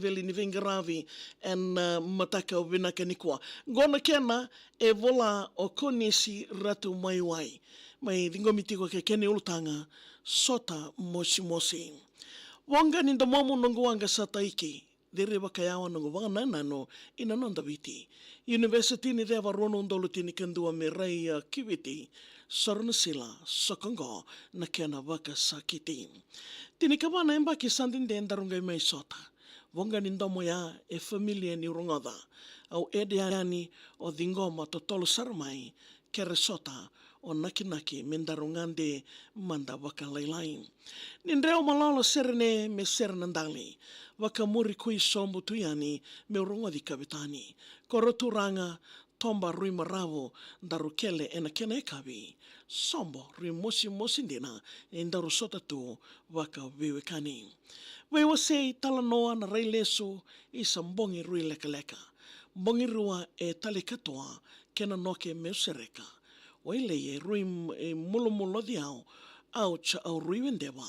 veli ni vengaravi en mataka o vinaka ni kua. Gona kena e vola o KONISI RATUMAIWAI. Mai dingomitiko ke kene Ulutaga-SOTA MOSIMOSI. Wanga ni momu nonguanga sa taiki. Dere wakayawa nongo wanga nano ina nonda viti. University ni deva rono ndoluti ni kendua me rei kiviti. Sorna sila sokongo na kena waka sakiti. Tini kabana emba ki sandinde endarungai mai sota. Wonga ni ndomo ya e familia ni rungoda. Au ede yani o dingoma to tolu sarmai kere sota o nakinaki mendarungande manda waka lailai. Nindreo malalo serene me serenandali. Waka muri kui sombu tuyani me urungodi kabitani. Koroturanga tomba rui maravo daru kele ena kena ekabi. Sombo rui mosi ndina daru sota tu waka wiwekani. Wewa sei tala noa na rei leso isa mbongi rui leka leka. Mbongi rua e tali katoa kena noke me sereka. Waile e rui mulo diao au cha au rui wendewa.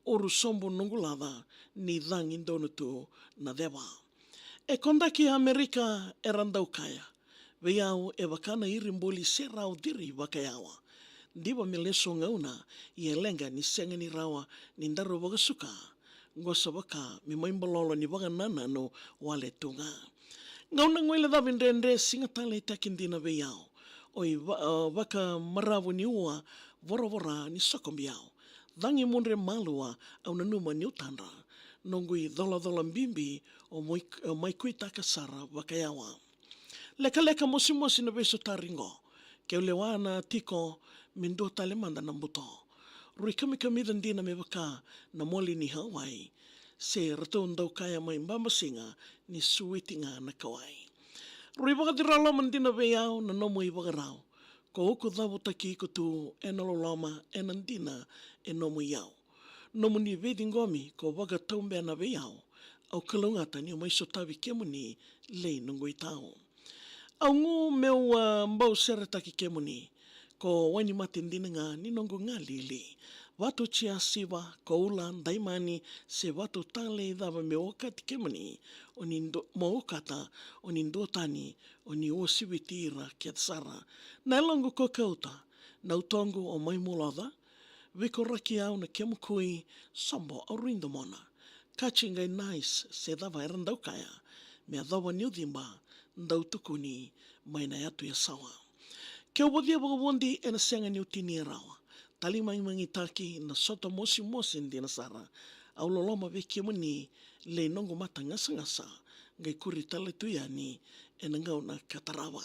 Oru sombo nungulada ni dhangi ndonu tu na dewa. E kondaki Amerika e randau kaya. Weiau e wakana irimboli se rau diri wakayawa. Diwa me leso ngauna i e lenga ni senga ni rawa ni ndaru wakasuka. Ngosa waka mi maimbalolo ni waka nana no wale tunga. Ngauna ngoile dhavin rende singatale takindina weiau. Oi waka maravu ni ua voravora ni sokombiau. Dhangi munre malua au nanuma ni utandra. Nongui dhola mbimbi o maikui takasara wakayawa. Leka mosimosi na beso taringo. Keulewana tiko mindua tale manda na mbuto. Rui kami dhandina me waka na moli ni Hawaii. Se rato ndau kaya mai mbambasinga ni suitinga na kawai. Rui wakadiralo mandina veiau na nomo i wakarao. Ko uku dhawu taki ko tu enalolama enandina e nomo iau. Nomo ni vedingomi ko waka taumbe na veiau. Au kalungata ni o maiso tavi kemuni lei nungu i tau. Au ngu meu mbau sere taki kemuni. Ko wani matindina nga ni nongo nga lili. Watu chia siwa ko ulan daimani se watu tale dhava me okati kemani o ni maokata o ni ndotani o ni osiwitira kia tsara. Na elongo ko kauta na utongo o maimulada wiko raki au na kemukui sombo au rindomona. Kachingai nice se dhava erandau kaya me adhawa ni udhimba ndau tukuni maina yatu ya sawa. Kia wadia wakawondi ena senga ni utini e rawa. Tali mangi taki na sota mosi ndina sara. Au loloma ve kemuni le nongo mata ngasa. Ngai kuri tala tuyani ena ngau na katarawa.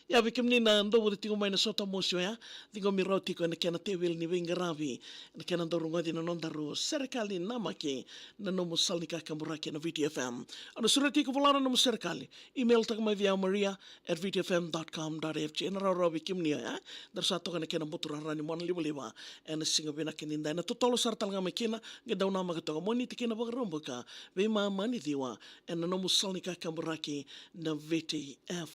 Ya ve kemuni na ndobo de tingo mai na sota mosi ya. Tingo mi rau tiko ena kena tewel ni vengaravi. Ena kena ndorungadi na nondaru Serekali Namaki na nomo salnika kamburaki na VitiFM. Ano sura tiko volara nomo Serekali. Email taka mai via maria@vitifm.com.fg. Ena rau rau ve kemuni ya. Dar sato kana kena motura rani mona liwa ena singa vena keninda. Ena totolo sartal nga makina. Gedau nama katoka moni tikina bagaromboka. Ve maamani diwa ena nomo salnika kamburaki na VitiFM.